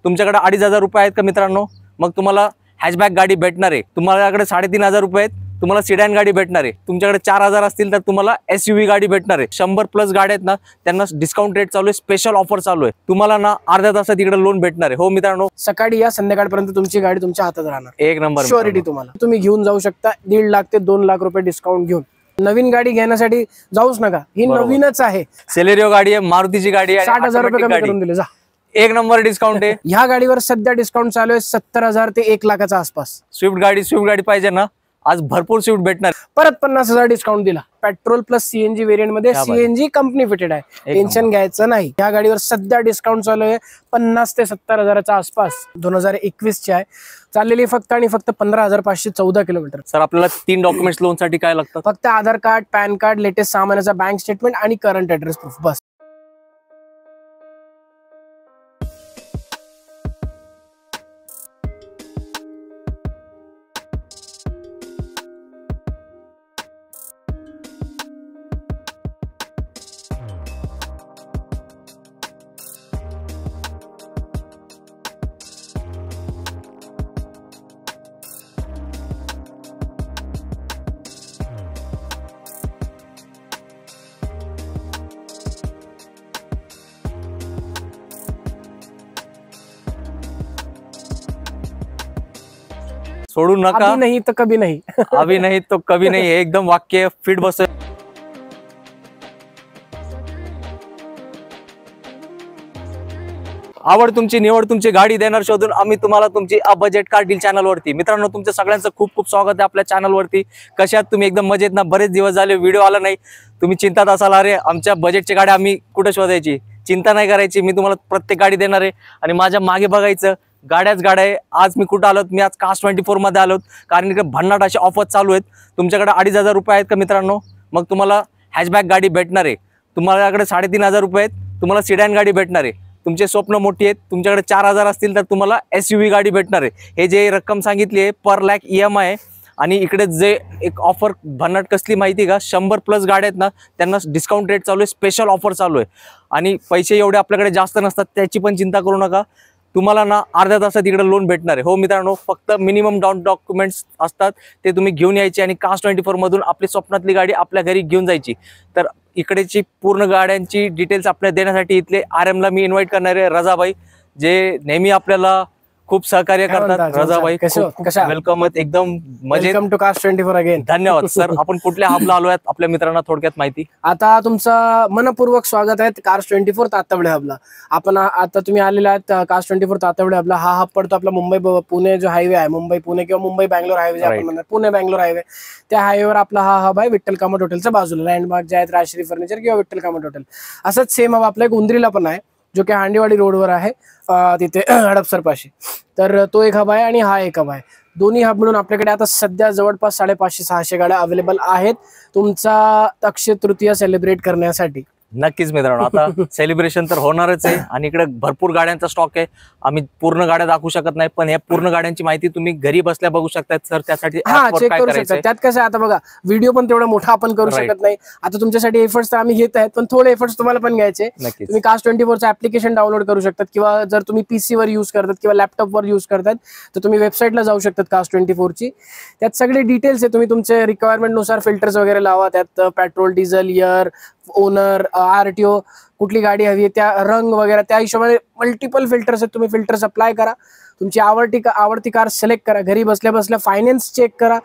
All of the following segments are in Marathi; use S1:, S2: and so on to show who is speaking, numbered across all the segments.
S1: तुमच्याकडे 2,500 रुपये आहेत का मित्रांनो, मग तुम्हाला हॅचबॅक गाडी भेटणार आहे. तुम्हालाकडे 3,500 रुपये आहेत, तुम्हाला सिडॅन गाडी भेटणार आहे. तुमच्याकडे 4,000 असतील तर तुम्हाला SUV गाडी भेटणार आहे. 100+ गाड्या आहेत ना, त्यांना डिस्काउंट रेट चालू आहे, स्पेशल ऑफर चालू आहे. तुम्हाला ना अर्ध्या तासात इकडे लोन भेटणार आहे. हो मित्रांनो,
S2: सकाळी या संध्याकाळपर्यंत तुमची गाडी तुमच्या हातात राहणार.
S1: एक नंबर
S2: श्युरिटी तुम्हाला तुम्ही घेऊन जाऊ शकता. 1.5 लाख ते 2 लाख रुपये डिस्काउंट घेऊन. नवीन गाडी घेण्यासाठी जाऊच नका, ही नवीनच आहे.
S1: सेलेरिओ गाडी आहे, मारुतीची गाडी आहे,
S2: 60,000 रुपये कमी करून दिले. जा,
S1: एक नंबर डिस्काउंट आहे.
S2: ह्या गाडीवर सध्या डिस्काउंट चालू आहे 70,000 ते 1 लाखाच्या आसपास.
S1: स्विफ्ट गाडी पाहिजे ना, आज भरपूर स्विफ्ट भेटणार.
S2: परत 50,000 डिस्काउंट दिला. पेट्रोल प्लस CNG व्हेरियंट मध्ये. CNG कंपनी फिटेड आहे, टेन्शन घ्यायचं नाही. या गाडीवर सध्या डिस्काउंट चालू आहे 50 ते 70,000च्या आसपास. 2021 ची आहे. चाललेली फक्त आणि फक्त 15,514 किलोमीटर.
S1: सर, आपल्याला 3 डॉक्युमेंट्स लोन साठी काय लागतं?
S2: फक्त आधार कार्ड, पॅन कार्ड, लेटेस्ट 6 महिन्याचा बँक स्टेटमेंट आणि करंट ऍड्रेस प्रूफ, बस.
S1: सोडू नका.
S2: अभी नहीं तो कभी नहीं.
S1: अभी नहीं तो कभी नहीं. एकदम वाक्य फिट बस. आवड तुमची, निवड तुमची, गाडी देणार शोधून आम्ही तुम्हाला तुमची बजेट कार डील चॅनल वरती. मित्रांनो, तुमच्या सगळ्यांचं खूप खूप स्वागत आहे आपल्या चॅनल वरती. कशात तुम्ही? एकदम मजेत ना? बरेच दिवस झाले व्हिडिओ आला नाही, तुम्ही चिंतात असाल, अरे आमच्या बजेटची गाडी आम्ही कुठे शोधायची. चिंता नाही करायची, मी तुम्हाला प्रत्येक गाडी देणार आहे. आणि माझ्या मागे बघायचं, गाड्याच गाड्या आहे. आज मी कुठं आलोत? मी आज Cars24 मध्ये आलोत, कारण इकडे भन्नाट असे ऑफर चालू आहेत. तुमच्याकडे 2,500 रुपये आहेत का मित्रांनो, मग तुम्हाला हॅचबॅक गाडी भेटणार आहे. तुम्हालाकडे 3,500 रुपये आहेत, तुम्हाला सिडॅन गाडी भेटणार आहे. तुमचे स्वप्न मोठी आहेत. तुमच्याकडे 4,000 असतील तर तुम्हाला SUV गाडी भेटणार आहे. हे जे रक्कम सांगितली आहे पर लाख EMI आहे. आणि इकडे जे एक ऑफर भन्नाट कसली माहिती का, 100+ गाड्या आहेत ना, त्यांना डिस्काउंट रेट चालू आहे, स्पेशल ऑफर चालू आहे. आणि पैसे एवढे आपल्याकडे जास्त नसतात, त्याची पण चिंता करू नका. तुम्हाला ना अर्ध्या तासात इकडे लोन भेटणार आहे. हो मित्रांनो, फक्त मिनिमम डाऊन डॉक्युमेंट्स असतात, ते तुम्ही घेऊन यायचे आणि Cars24 मधून आपली स्वप्नातली गाडी आपल्या घरी घेऊन जायची. तर इकडेची पूर्ण गाड्यांची डिटेल्स आपल्याला देण्यासाठी इथले RM ला मी इन्व्हाइट करणार आहे, रजाबाई, जे नेहमी आपल्याला खूप सहकार्य करतात. रजाबाई, वेलकम. एकदम मजेत.
S2: Welcome to Cars24 again.
S1: धन्यवाद सर. आपण कुठल्या हबला आलोय आपल्या मित्रांना थोडक्यात माहिती?
S2: आता तुमचं मनपूर्वक स्वागत आहे Cars24 तातवडे हबला. आपण आता तुम्ही आलेला आहात Cars24 तातवडे हबला. हा हब पडतो आपला मुंबई पुणे जो हायवे आहे, मुंबई पुणे किंवा मुंबई बँगलोर हायवे आपण म्हणणार, पुणे बँगलोर हायवे, त्या हायवेवर आपला हा हब आहे. विठ्ठल कामत हॉटेलच्या बाजूला लँडमार्क जे आहेत राजश्री फर्निचर किंवा विठ्ठल कामत हॉटेल. असंच सेम हब आपल्या एक उंद्रीला पण आहे, जो की हांडेवाडी रोडवर आहे, तिथे हडपसर पाशी. तर तो एक हब आहे आणि हा एक हब आहे. दोन्ही हब मिळून आपल्याकडे आता सध्या जवळपास 550-600 गाड्या अवेलेबल आहेत तुमचा अक्षय तृतीया सेलिब्रेट करण्यासाठी.
S1: नक्कीच मित्रांनो, आता सेलिब्रेशन तर होणारच आहे आणि इकडे भरपूर गाड्यांचा स्टॉक आहे. आम्ही पूर्ण गाड्या दाखवू शकत नाही, पण या पूर्ण गाड्यांची माहिती तुम्ही घरी बसल्या बघू शकता. सर, त्यासाठी
S2: चेक करू शकता. त्यात कसं आता बघा, व्हिडिओ पण तेवढा मोठा आपण करू शकत नाही. आता तुमच्यासाठी एफर्ट्स तर आम्ही घेत आहेत, पण थोडे एफर्ट्स तुम्हाला पण घ्यायचे. तुम्ही Cars24चं ऍप्लिकेशन डाउनलोड करू शकतात, किंवा जर तुम्ही PC वर युज करतात किंवा लॅपटॉपवर युज करतात तर तुम्ही वेबसाईटला जाऊ शकतात Cars24ची. त्यात सगळे डिटेल्स आहे. तुम्ही तुमचे रिक्वायरमेंट नुसार फिल्टर्स वगैरे लावा. त्यात petrol, diesel, air, owner, RTO, कुठली गाडी हवी आहे, त्या रंग वगैरे, त्या हिशोबाने मल्टिपल फिल्टर्स आहेत. तुम्ही फिल्टर्स अप्लाय करा, तुमची आवडती कार सिलेक्ट करा, घरी बसल्या बसल्या फायनान्स चेक करा,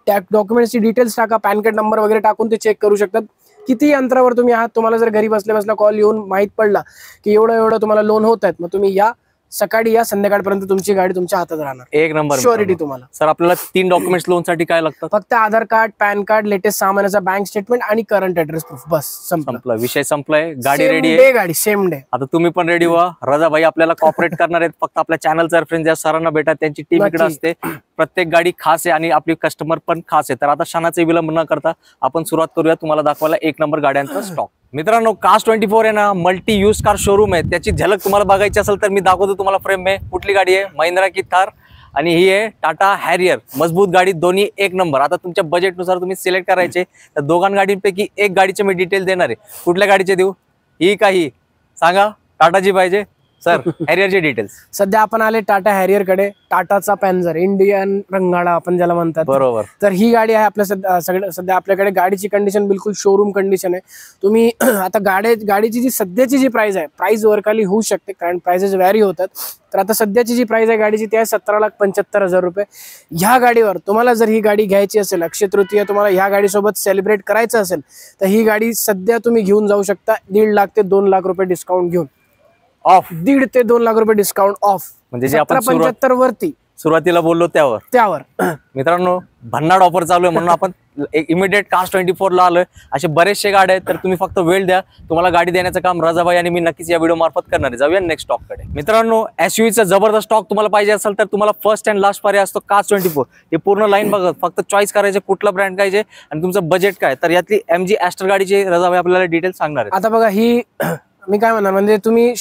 S2: त्या डॉक्युमेंट्सची डिटेल्स टाका, पॅन कार्ड नंबर वगैरे टाकून ते चेक करू शकतात. किती अंतरावर तुम्ही आहात, तुम्हाला जर घरी बसल्या बसल्या कॉल येऊन माहित पडला की एवढं तुम्हाला लोन होत आहेत, मग तुम्ही या सकाळी या संध्याकाळपर्यंत तुमची गाडी तुमच्या हातात राहणार.
S1: एक नंबर
S2: श्युरिटी तुम्हाला.
S1: सर, आपल्याला 3 डॉक्युमेंट्स लोन साठी काय लागतं?
S2: फक्त आधार कार्ड, पॅन कार्ड, लेटेस्ट 6 महिन्याचा बँक स्टेटमेंट आणि करंट ऍड्रेस प्रूफ, बस. संपला
S1: विषय, संपलाय. गाडी रेडी आहे.
S2: गाडी सेम डे.
S1: आता तुम्ही पण रेडी व्हा. रजाबाई आपल्याला कॉपरेट करणार आहेत. फक्त आपल्या चॅनलचा रेफरन्स ज्या सरांना भेटा, त्यांची टीम इकडे असते. प्रत्येक गाडी खास आहे आणि आपली कस्टमर पण खास आहे. तर आता क्षणाचे विलंब न करता आपण सुरुवात करूया तुम्हाला दाखवायला 1 नंबर गाड्यांचा स्टॉक. मित्रांनो, Cars24 आहे ना, मल्टी यूज कार शोरूम आहे. त्याची झलक तुम्हाला बघायची असेल तर मी दाखवतो तुम्हाला फ्रेम में. कुठली गाडी आहे? महिंद्रा की थार आणि ही आहे टाटा हॅरियर. मजबूत गाडी, दोन्ही 1 नंबर. आता तुमच्या बजेटनुसार तुम्ही सिलेक्ट करायचे. तर दोघां गाडींपैकी एक गाडीचे मी डिटेल देणार आहे. कुठल्या गाडीचे देऊ? ही काही सांगा. टाटाची पाहिजे? सर हॅरियरचे डिटेल्स.
S2: सध्या आपण आले टाटा हॅरियर कडे. टाटाचा पॅन्झर, इंडियन रंगाळा आपण ज्याला म्हणतात.
S1: बरोबर.
S2: तर ही गाडी आहे आपल्या सध्या आपल्याकडे. गाडीची कंडिशन बिलकुल शोरूम कंडिशन आहे. तुम्ही आता गाडीची जी सध्याची जी प्राइस आहे, प्राइस वरखाली होऊ शकते कारण प्राइसेस व्हॅरी होतात. तर आता सध्याची जी प्राइस आहे गाडीची ती आहे 17,75,000 रुपये. ह्या गाडीवर तुम्हाला जर ही गाडी घ्यायची असेल, अक्षय तृतीया तुम्हाला ह्या गाडीसोबत सेलिब्रेट करायचं असेल, तर ही गाडी सध्या तुम्ही घेऊन जाऊ शकता 1.5 लाख ते 2 लाख रुपये डिस्काउंट घेऊन.
S1: ऑफ
S2: 1.5 ते 2 लाख रुपये डिस्काउंट ऑफ.
S1: म्हणजे जे आपण
S2: 17,75 वरती
S1: सुरुवातीला बोललो त्यावर. मित्रांनो भन्नाड ऑफर चालू आहे म्हणून आपण इमिडिएट कास्ट 24 ला आलोय. असे बरेचसे गाड्या आहेत, तर तुम्ही फक्त वेळ द्या, तुम्हाला गाडी देण्याचं काम रजाभाई आणि मी नक्कीच या व्हिडिओ मार्फत करणार आहे. जाऊया नेक्स्ट स्टॉक कडे. मित्रांनो एसयूव्हीचा जबरदस्त स्टॉक तुम्हाला पाहिजे असेल तर तुम्हाला फर्स्ट अँड लास्ट पर्याय असतो कास्ट 24. हे पूर्ण लाईन बघा, फक्त चॉईस करायचे कुठला ब्रँड पाहिजे आणि तुमचं बजेट काय. तर यातली MG ॲस्टर गाडीची रजाभाई आपल्याला डिटेल्स सांगणार आहे.
S2: आता बघा ही मी काय म्हणणार, म्हणजे तुम्ही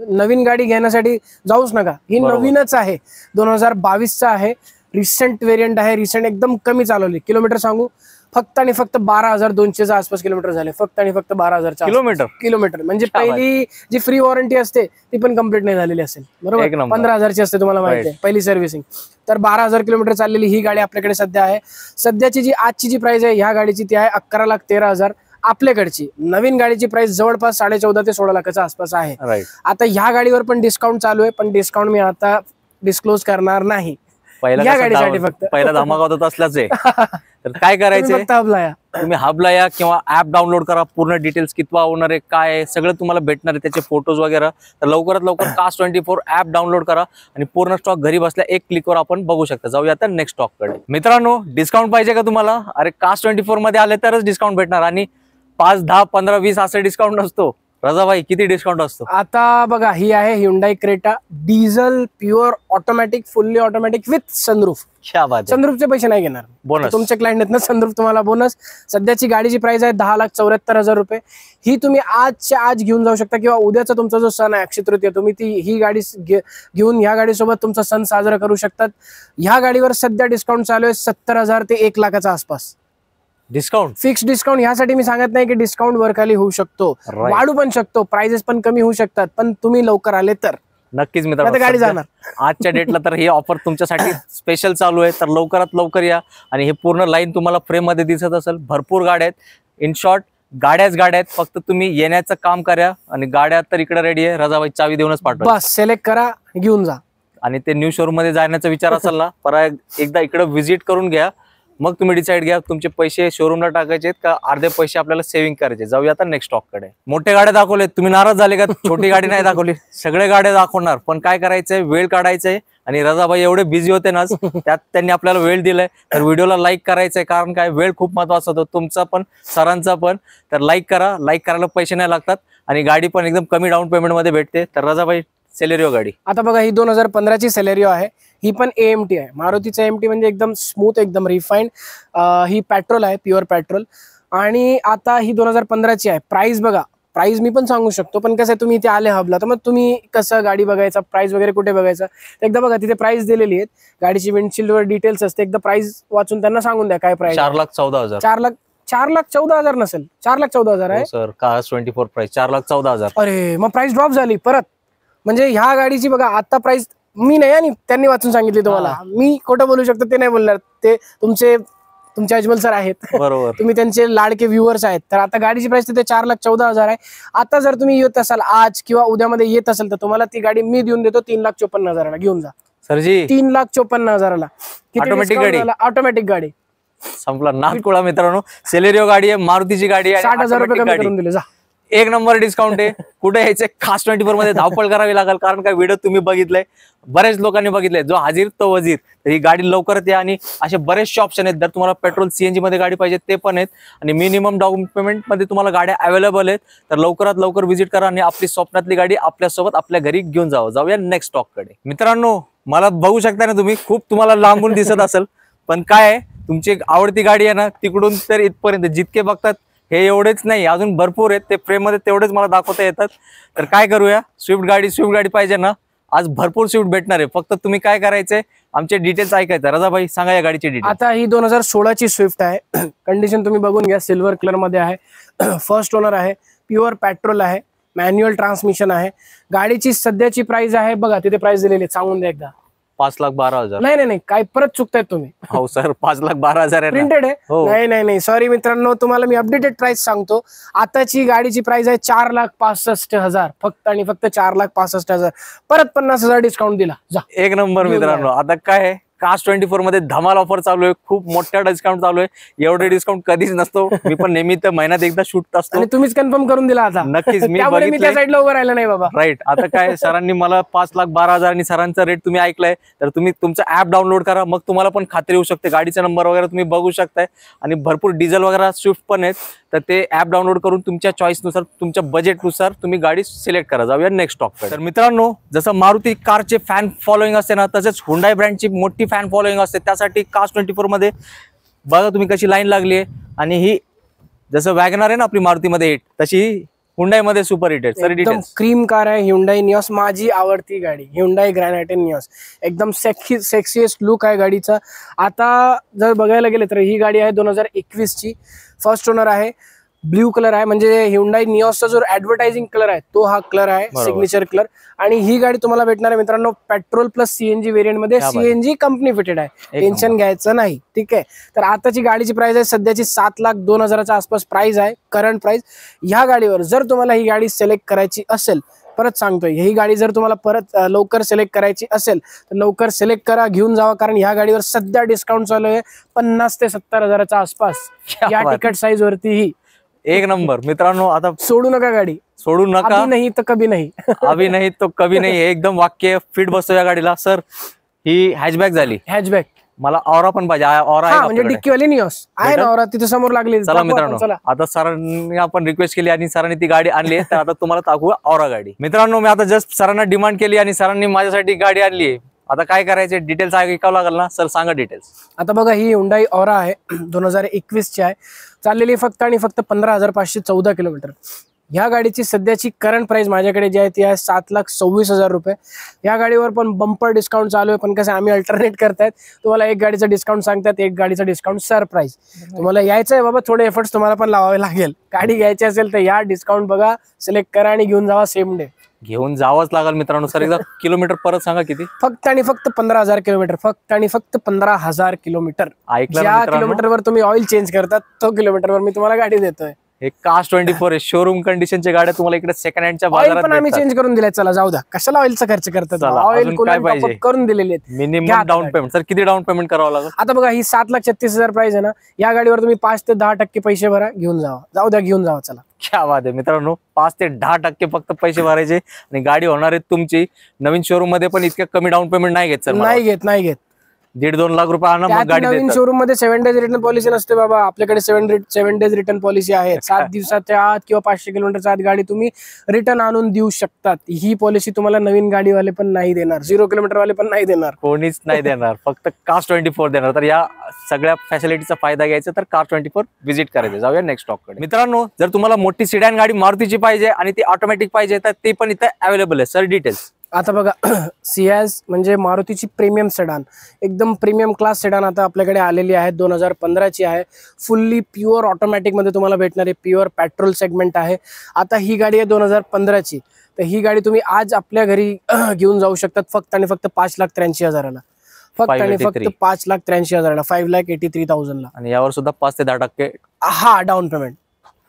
S2: नवीन गाडी घेण्यासाठी जाऊच नका. ही नवीनच आहे, 2022चा आहे, रिसेंट व्हेरियंट आहे. रिसेंट एकदम कमी चालवली. किलोमीटर सांगू, फक्त आणि फक्त 12,200च्या आसपास किलोमीटर झाले. फक्त आणि फक्त 12,000 किलोमीटर. म्हणजे पहिली जी फ्री वॉरंटी असते ती पण कम्प्लीट नाही झालेली असेल. बरोबर, 15,000ची असते, तुम्हाला माहिती आहे पहिली सर्व्हिसिंग. तर 12,000 किलोमीटर चाललेली ही गाडी आपल्याकडे सध्या आहे. सध्याची जी आजची जी प्राइस आहे ह्या गाडीची ती आहे 11,13,000. आपल्याकडची नवीन गाडीची प्राइस जवळपास 14.5 ते 16 लाखाच्या आसपास आहे. आता ह्या गाडीवर पण डिस्काउंट चालू आहे, पण डिस्काउंट मी आता डिस्क्लोज करणार नाही.
S1: या गाडीसाठी फक्त पहिला धमाका होत असल्याच आहे. तर काय करायचं, तुम्ही हबला या किंवा ऍप डाउनलोड करा. पूर्ण डिटेल्स कितवा होणार आहे, काय आहे, सगळं तुम्हाला भेटणार आहे, त्याचे फोटोज वगैरे. तर लवकरात लवकर कास्ट 24 ऍप डाउनलोड करा आणि पूर्ण स्टॉक घरी बसल्या एक क्लिकवर आपण बघू शकता. जाऊया आता नेक्स्ट स्टॉक कडे. मित्रांनो डिस्काउंट पाहिजे का तुम्हाला? अरे कास्ट 24 मध्ये आले तरच डिस्काउंट भेटणार आणि 5, 10, 15, 20 असे डिस्काउंट नसतो. रजाभाई किती डिस्काउंट असतो? आता
S2: बघा ही आहे Hyundai Creta diesel pure automatic, fully automatic with sunroof. सनरूफचे पैसे नाही घेणार,
S1: बोनस.
S2: तुमचे क्लायंट आहेत ना, सनरूफ तुम्हाला बोनस. सध्याची गाडीची प्राइस आहे 10,74,000 रुपये. ही तुम्ही आजच्या आज घेऊन जाऊ शकता किंवा उद्याचा तुमचा जो सण आहे अक्षय तृतीया, तुम्ही ही गाडी घेऊन ह्या गाडीसोबत तुमचा सण साजरा करू शकतात. ह्या गाडीवर सध्या डिस्काउंट चालू आहे 70,000 ते 1 लाखाच्या आसपास.
S1: Discount
S2: fix discount. ह्यासाठी मी सांगत नाही की डिस्काउंट वर खाली होऊ शकतो, वाढू पण शकतो, प्राइसेस पण कमी होऊ शकतात, पण तुम्ही लवकर आले तर
S1: नक्कीच मित्रांनो
S2: गाडी जाणार.
S1: आजच्या डेटला तर ही ऑफर तुमच्यासाठी स्पेशल चालू आहे. तर लवकरात लवकर या. आणि हे पूर्ण लाईन तुम्हाला फ्रेम मध्ये दिसत असेल, भरपूर गाड्या आहेत. इन शॉर्ट गाड्याच गाड्या आहेत, फक्त तुम्ही येण्याचं काम करा. आणि गाड्या तर इकडे रेडी आहे, रजाबाई चावी देऊनच पाठवा.
S2: बस सिलेक्ट करा, घेऊन जा.
S1: आणि ते न्यू शोरूम मध्ये जाण्याचा विचार असेल ना, परत एकदा इकडे व्हिजिट करून घ्या, मग तुम्ही डिसाईड घ्या तुमचे पैसे शोरूमला टाकायचे का अर्धे पैसे आपल्याला सेव्हिंग करायचे. जाऊया आता नेक्स्ट स्टॉक कडे. मोठे गाड्या दाखवले, तुम्ही नाराज झाले का? छोटी गाडी नाही दाखवली, सगळे गाड्या दाखवणार. पण काय करायचंय, वेळ काढायचंय. आणि रजाबाई एवढे बिझी होते ना, त्यात त्यांनी आपल्याला वेळ दिलाय. तर व्हिडिओला लाईक करायचंय, कारण काय वेळ खूप महत्वाचा होतो, तुमचा पण सरांचा पण. तर लाईक करा, लाईक करायला पैसे नाही लागतात आणि गाडी पण एकदम कमी डाऊन पेमेंट मध्ये भेटते. तर रजाबाई सेलेरिओ गाडी.
S2: आता बघा ही 2015ची सेलेरिओ आहे. ही पण AMT आहे, मारुतीचा AMT, म्हणजे एकदम स्मूथ, एकदम रिफाईंड. ही पेट्रोल आहे, प्युअर पेट्रोल. आणि आता ही 2015ची आहे. प्राइस बघा, प्राइस मी पण सांगू शकतो, पण कसं आहे तुम्ही इथे आले हबला तर मग तुम्ही कसं गाडी बघायचा, प्राइस वगैरे कुठे बघायचा, एकदा बघा तिथे प्राइस दिलेली आहेत. गाडीची विंडशील्ड वर डिटेल्स असते, एकदा प्राइस वाचून त्यांना सांगून द्या काय प्राइस.
S1: 4,14,000.
S2: 4,14,000 नसेल, 4,14,000 आहे
S1: सर. Caste 24 price 4,14,000.
S2: अरे मग प्राइस ड्रॉप झाली परत. म्हणजे ह्या गाडीची बघा आता प्राइस मी नाही, आणि त्यांनी वाचून सांगितली तुम्हाला. मी खोटं बोलू शकतो, ते नाही बोलणार, ते तुमचे अजमल सर आहेत.
S1: बरोबर.
S2: तुम्ही त्यांचे लाडके व्ह्युअर्स आहेत. तर आता गाडीची प्राइस तिथे 4,14,000 आहे. आता जर तुम्ही येत असाल आज किंवा उद्यामध्ये येत असेल तर तुम्हाला ती गाडी मी देऊन देतो 3,54,000ला. घेऊन जा सरजी, 3,54,000ला.
S1: ऑटोमॅटिक गाडी,
S2: ऑटोमॅटिक गाडी.
S1: संपला नाथकुळा. मित्रांनो सेलेरिओ गाडी आहे, मारुतीची गाडी आहे.
S2: 60,000 रुपये कमी करून दिले. जा,
S1: एक नंबर डिस्काउंट आहे. कुठे यायचे, खास 24 मध्ये धावपळ करावी लागेल, कारण काय व्हिडिओ तुम्ही बघितलाय, बऱ्याच लोकांनी बघितलंय, जो हाजीर तो वजीर. तर ही गाडी लवकरच या. आणि असे बरेचसे ऑप्शन आहेत. जर तुम्हाला पेट्रोल CNG मध्ये गाडी पाहिजे ते पण आहेत. आणि मिनिमम डाऊन पेमेंट मध्ये तुम्हाला गाड्या अवेलेबल आहेत. तर लवकरात लवकर व्हिजिट करा आणि आपली स्वप्नातली गाडी आपल्यासोबत आपल्या घरी घेऊन जावं. जाऊया नेक्स्ट स्टॉक कडे. मित्रांनो मला बघू शकता ना तुम्ही, खूप तुम्हाला लांबून दिसत असेल, पण काय आहे, तुमची आवडती गाडी आहे ना, तिकडून तर इथपर्यंत जितके बघतात हे एवढेच नाही, अजून भरपूर आहेत. ते फ्रेम मध्ये तेवढेच मला दाखवता येतात. तर काय करूया, स्विफ्ट गाडी पाहिजे ना, आज भरपूर स्विफ्ट भेटणार आहे. फक्त तुम्ही काय करायचंय, आमचे डिटेल्स ऐकायचं. रजाभाई सांगा या गाडीची डिटेल.
S2: आता ही 2016ची स्विफ्ट आहे. कंडिशन तुम्ही बघून घ्या, सिल्वर कलर मध्ये आहे. फर्स्ट ओनर आहे, प्युअर पेट्रोल आहे. मॅन्युअल ट्रान्समिशन आहे. गाडीची सध्याची प्राइस आहे बघा, तिथे प्राइस दिलेली आहे, सांगून द्या एकदा.
S1: 5,12,000.
S2: नाही नाही नाही, काय परत चुकतायत तुम्ही.
S1: हो सर, 5,12,000 आहे ना.
S2: प्रिंटेड आहे.
S1: हो.
S2: नाही नाही नाही, सॉरी मित्रांनो, तुम्हाला मी अपडेटेड प्राइस सांगतो. आताची गाडीची प्राइस आहे 4,65,000, फक्त आणि फक्त 4,65,000. परत 50,000 डिस्काउंट दिला जा.
S1: एक नंबर मित्रांनो. आता काय आहे, कास्ट 24 मध्ये धमाल ऑफर चालू आहे, खूप मोठा डिस्काउंट चालू आहे. एवढे डिस्काउंट कधीच नसतो. मी पण नेहमी तर महिन्यात एकदा शूट असतो.
S2: आणि तुम्हीच कन्फर्म करून दिला आता.
S1: नक्कीच मी
S2: त्यामुळे मी त्या साईडला उभं राहिलं नाही बाबा.
S1: राईट. आता काय, सरांनी मला 5,12,000 आणि सरांचा रेट तुम्ही ऐकलाय, तर तुम्ही तुमचं ऍप डाउनलोड करा, मग तुम्हाला पण खात्री होऊ शकते. गाडीचा नंबर वगैरे तुम्ही बघू शकताय आणि भरपूर डिझेल वगैरे स्विफ्ट पण आहेत. तर ते ऍप डाउनलोड करून तुमच्या चॉईसनुसार, तुमच्या बजेटनुसार तुम्ही गाडी सिलेक्ट करा. जाऊया नेक्स्ट टॉप. तर मित्रांनो, जसं मारुती कारचे फॅन फॉलोइंग असते ना, तसंच हुंडाई ब्रँडची मोठी फॅन फॉलोइंग असते. त्यासाठी कास्ट 24 मध्ये बघा तुम्ही कशी लाईन लागली आहे. आणि ही जसं वॅगनर आहे ना आपली मारुतीमध्ये हिट, तशी हुंडाई मध्ये सुपर हिट आहे.
S2: एकदम क्रीम कार आहे ह्युंडाई निऑस, माझी आवडती गाडी ह्युंडाई ग्रॅनाइट निऑस. एकदम सेक्सिएस्ट लुक आहे गाडीचा. आता जर बघायला गेले तर ही गाडी आहे 2021 ची, फर्स्ट ओनर आहे. ब्ल्यू कलर आहे, म्हणजे ह्युंडाई निऑसचा जो ऍडव्हर्टायझिंग कलर आहे तो हा कलर आहे, सिग्नेचर कलर. आणि ही गाडी तुम्हाला भेटणार आहे मित्रांनो पेट्रोल प्लस सीएनजी व्हेरियंट मध्ये. सीएनजी कंपनी फिटेड आहे, टेन्शन घ्यायचं नाही. ठीक आहे. तर आताची गाडीची प्राइस आहे सध्याची 7,02,000च्या आसपास प्राइस आहे, करंट प्राइस. ह्या गाडीवर जर तुम्हाला ही गाडी सिलेक्ट करायची असेल, परत सांगतोय, ही गाडी जर तुम्हाला परत लवकर सिलेक्ट करायची असेल तर लवकर सिलेक्ट करा, घेऊन जावा. कारण ह्या गाडीवर सध्या डिस्काउंट चालू आहे 50,000 ते 70,000च्या आसपास या तिकीट साईज वरती. ही
S1: एक नंबर मित्रांनो. आता
S2: सोडू नका गाडी,
S1: सोडू नका.
S2: अभी नाही तर कभी नाही.
S1: अभी नाही तो कभी नाही. एकदम वाक्य फिट बसतो या गाडीला. सर, ही हॅचबॅक झाली.
S2: हॅचबॅक
S1: मला ऑरा पण पाहिजे. ऑरा आहे
S2: म्हणजे डिक्कीवाली निऑस आहे ना, ऑरा तिथे समोर लागली.
S1: चला मित्रांनो, आता सरांनी आपण रिक्वेस्ट केली आणि सरांनी ती गाडी आणली, तर आता तुम्हाला दाखवूया ऑरा गाडी. मित्रांनो, मी आता जस्ट सरांना डिमांड केली आणि सरांनी माझ्यासाठी गाडी आणली आहे. आता काय करायचे, डिटेल्स ऐकावं लागेल ना. सर सांगा डिटेल्स.
S2: आता बघा, ही हुंडाई ऑरा आहे, 2021 ची आहे. चाललेली फक्त आणि फक्त 15,514 किलोमीटर. ह्या गाडीची सध्याची करंट प्राइस माझ्याकडे जी आहे ती आहे 7,26,000 रुपये. या गाडीवर पण बंपर डिस्काउंट चालू आहे, पण कसं आम्ही अल्टरनेट करतायत. तुम्हाला एक गाडीचा डिस्काउंट सांगतात, एक गाडीचा डिस्काउंट सरप्राईज. तुम्हाला यायचं आहे बाबा, थोडे एफर्ट्स तुम्हाला पण लावावे लागेल. गाडी घ्यायची असेल तर या, डिस्काउंट बघा, सिलेक्ट करा आणि घेऊन जावा सेम डे.
S1: घेऊन जावंच लागेल मित्रांनो. सर एकदा किलोमीटर परत सांगा किती.
S2: फक्त आणि फक्त 15,000 किलोमीटर. फक्त आणि फक्त 15,000 किलोमीटर. ज्या किलोमीटरवर तुम्ही ऑइल चेंज करतात तो किलोमीटरवर मी तुम्हाला गाडी देतोय.
S1: हे कास्ट 24 आहे, शोरूम कंडिशनच्या गाड्या तुम्हाला इकडे सेकंड हँडच्या
S2: ऑइल
S1: बाजारात
S2: पण आम्ही चेंज करून दिलाय. चला जाऊ द्या, कशाला ऑइलचा खर्च करतात. ऑइल करून दिलेले आहेत.
S1: Minimum down payment. सर किती डाऊन पेमेंट करावं लागेल.
S2: आता बघा, ही 7,36,000 प्राइस आहे ना. या गाडीवर तुम्ही 5 ते 10% पैसे भरा, घेऊन जावा. जाऊ द्या, घेऊन जावा. चला,
S1: क्या बात आहे मित्रांनो. 5 ते 10% फक्त पैसे भरायचे आणि गाडी होणार आहे तुमची. नवीन शोरूम मध्ये पण इतक्या कमी डाऊन पेमेंट नाही घेत सर.
S2: नाही घेत.
S1: 1.5-2 लाख रुपये आणा, मग गाडी
S2: नवीन शोरूम मध्ये 7 डेज रिटर्न पॉलिसी नसते बाबा. आपल्याकडे 7 डेज रिटर्न पॉलिसी आहे. 7 दिवसाच्या आत किंवा 500 किलोमीटरच्या आत गाडी तुम्ही रिटर्न आणून देऊ शकतात. ही पॉलिसी तुम्हाला नवीन गाडीवाले पण नाही देणार, 0 किलोमीटर वाले पण नाही देणार,
S1: कोणीच नाही देणार. फक्त कास्ट 24 देणार. तर या सगळ्या फॅसिलिटीचा फायदा घ्यायचा तर कास्ट 24 व्हिजिट करायचं. जाऊया नेक्स्ट टॉप कडे. मित्रांनो, जर तुम्हाला मोठी सिडॅन गाडी मारुतीची पाहिजे आणि ती ऑटोमॅटिक पाहिजे तर ते पण इथे अवेलेबल आहे. Sir details.
S2: आता बघा, सियाज म्हणजे मारुतीची प्रीमियम सेडान, एकदम प्रीमियम क्लास सेडान आता आपल्याकडे आलेली आहे. 2015 ची आहे. फुल्ली प्युअर ऑटोमॅटिक मध्ये तुम्हाला भेटणार आहे. प्युअर पेट्रोल सेगमेंट आहे. आता ही गाडी आहे 2015 ची. तर ही गाडी तुम्ही आज आपल्या घरी घेऊन जाऊ शकतात फक्त आणि फक्त 5,83,000ला. फक्त आणि फक्त 5,83,000ला, 5,83,000ला.
S1: आणि यावर सुद्धा 5 ते 10%
S2: हा डाऊन पेमेंट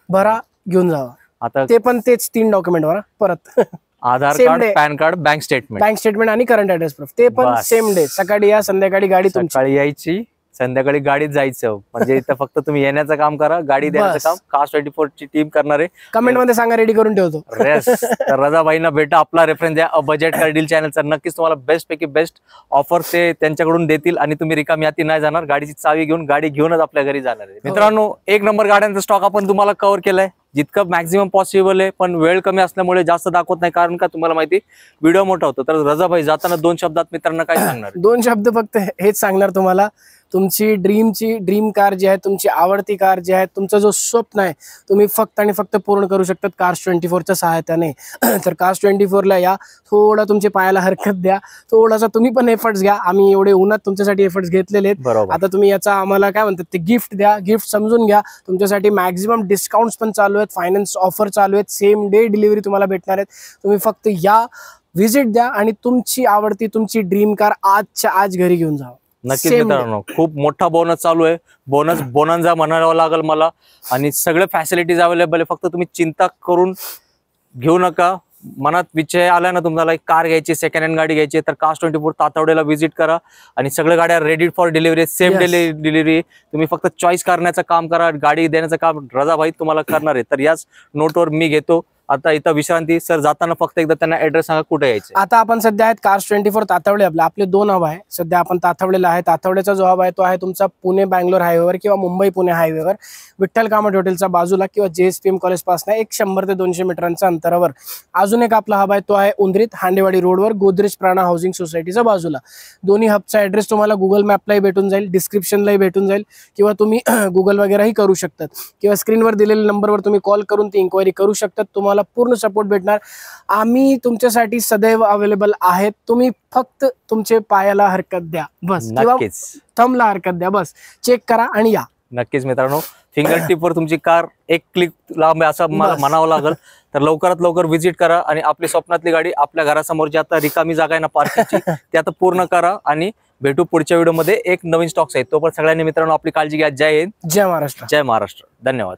S2: भरा, घेऊन जावा.
S1: आता
S2: ते पण तेच 3 डॉक्युमेंट भरा परत.
S1: Aadhaar card, PAN card, bank statement
S2: आणि करंट ऍड्रेस प्रूफ. ते पण सेम डे. सकाळी या, संध्याकाळी गाडी तुमची.
S1: सकाळी यायची, संध्याकाळी गाडीत जायचं. म्हणजे इथं फक्त तुम्ही येण्याचं काम करा, गाडी द्यायचं काम कास्ट 24 ची टीम करणार आहे.
S2: कमेंट मध्ये सांगा, रेडी करून ठेवतो.
S1: तर रजाबाईंना भेटा, आपला रेफरन्स द्या बजेट कार डील चॅनलचा. नक्कीच तुम्हाला बेस्ट पैकी बेस्ट ऑफर ते त्यांच्याकडून देतील आणि तुम्ही रिकामी हाती नाही जाणार. गाडीची चावी घेऊन, गाडी घेऊनच आपल्या घरी जाणार आहे. मित्रांनो, एक नंबर गाड्यांचा स्टॉक आपण तुम्हाला कव्हर केलाय जितकं मॅक्झिमम पॉसिबल आहे. पण वेळ कमी असल्यामुळे जास्त दाखवत नाही, कारण का तुम्हाला माहिती व्हिडिओ मोठा होतो. तर रजाभाई, जाताना 2 शब्दात मित्रांना काय सांगणार?
S2: 2 शब्द फक्त हेच सांगणार तुम्हाला, तुमची ड्रीम कार जी आहे, तुमची आवडती कार जी आहे, तुमचा जो स्वप्न आहे, तुम्ही फक्त आणि फक्त पूर्ण करू शकतात Cars24च्या सहाय्याने. तर Cars24ला या, थोडा तुमच्या पायाला हरकत द्या, थोडासा तुम्ही पण एफर्ट्स घ्या. आम्ही एवढे उन्हात तुमच्यासाठी एफर्ट्स घेतलेले आहेत.
S1: बरोबर.
S2: आता तुम्ही याचा आम्हाला काय म्हणतात ते गिफ्ट द्या, गिफ्ट समजून घ्या. तुमच्यासाठी मॅक्झिमम डिस्काउंट्स पण चालू आहेत, फायनान्स ऑफर चालू आहेत, सेम डे डिलिव्हरी तुम्हाला भेटणार आहेत. तुम्ही फक्त या, व्हिजिट द्या आणि तुमची आवडती तुमची ड्रीम कार आजच्या आज घरी घेऊन जा.
S1: नक्कीच मित्रांनो, खूप मोठा बोनस चालू आहे. बोनन्जा म्हणावं लागेल मला. आणि सगळे फॅसिलिटीज अवेलेबल आहे. फक्त तुम्ही चिंता करून घेऊ नका. मनात विषय आला ना तुम्हाला एक कार घ्यायची, सेकंड हँड गाडी घ्यायची, तर Cars24 तातवड्याला व्हिजिट करा. आणि सगळ्या गाड्या ready for delivery, same delivery. तुम्ही फक्त चॉईस करण्याचं काम करा, गाडी देण्याचं काम रजाभाई तुम्हाला करणार आहे. तर याच नोटवर मी घेतो आता इथं विश्रांती. सर जाताना फक्त एकदा त्यांना ऍड्रेस सांगा कुठे यायचं.
S2: आता आपण सध्या आहेत Cars24 तातवडे. आपले 2 हब आहे. सध्या आपण तातवडेला आहे. तातवड्याचा जो हब आहे तो आहे तुमचा पुणे बँगलोर हायवेवर किंवा मुंबई पुणे हायवेवर, विठ्ठल कामत हॉटेलच्या बाजूला किंवा JSPM कॉलेज पासून 100 ते 200 मीटरांच्या अंतरावर. अजून एक आपला हब आहे तो आहे उंद्रीत हांडेवाडी रोडवर, गोदरेज प्राणा हाऊसिंग सोसायटीच्या बाजूला. दोन्ही हबचा ऍड्रेस तुम्हाला गुगल मॅपलाही भेटून जाईल, डिस्क्रिप्शनलाही भेटून जाईल, किंवा तुम्ही गुगल वगैरेही करू शकतात, किंवा स्क्रीनवर दिलेल्या नंबरवर तुम्ही कॉल करून ती इन्क्वायरी करू शकतात. तुम्हाला पूर्ण सपोर्ट भेटणार. आम्ही तुमच्यासाठी सदैव अवेलेबल आहेत. तुम्ही फक्त तुमचे पायाला हरकत द्या बस, किंवा थंबला हरकत द्या बस, चेक करा आणि या.
S1: नक्कीच मित्रांनो, फिंगर टिपवर तुमची कार एक क्लिक लांब असं मला म्हणावं लागेल. तर लवकरात लवकर व्हिजिट करा आणि आपली स्वप्नातली गाडी आपल्या घरासमोर जी आता रिकामी जागा आहे ना पार्किंगची, ती आता पूर्ण करा. आणि भेटू पुढच्या व्हिडिओमध्ये एक नवीन स्टॉक्स आहेत. तो पण सगळ्यांनी मित्रांनो आपली काळजी घ्या. जय हिंद,
S2: जय महाराष्ट्र.
S1: जय महाराष्ट्र. धन्यवाद.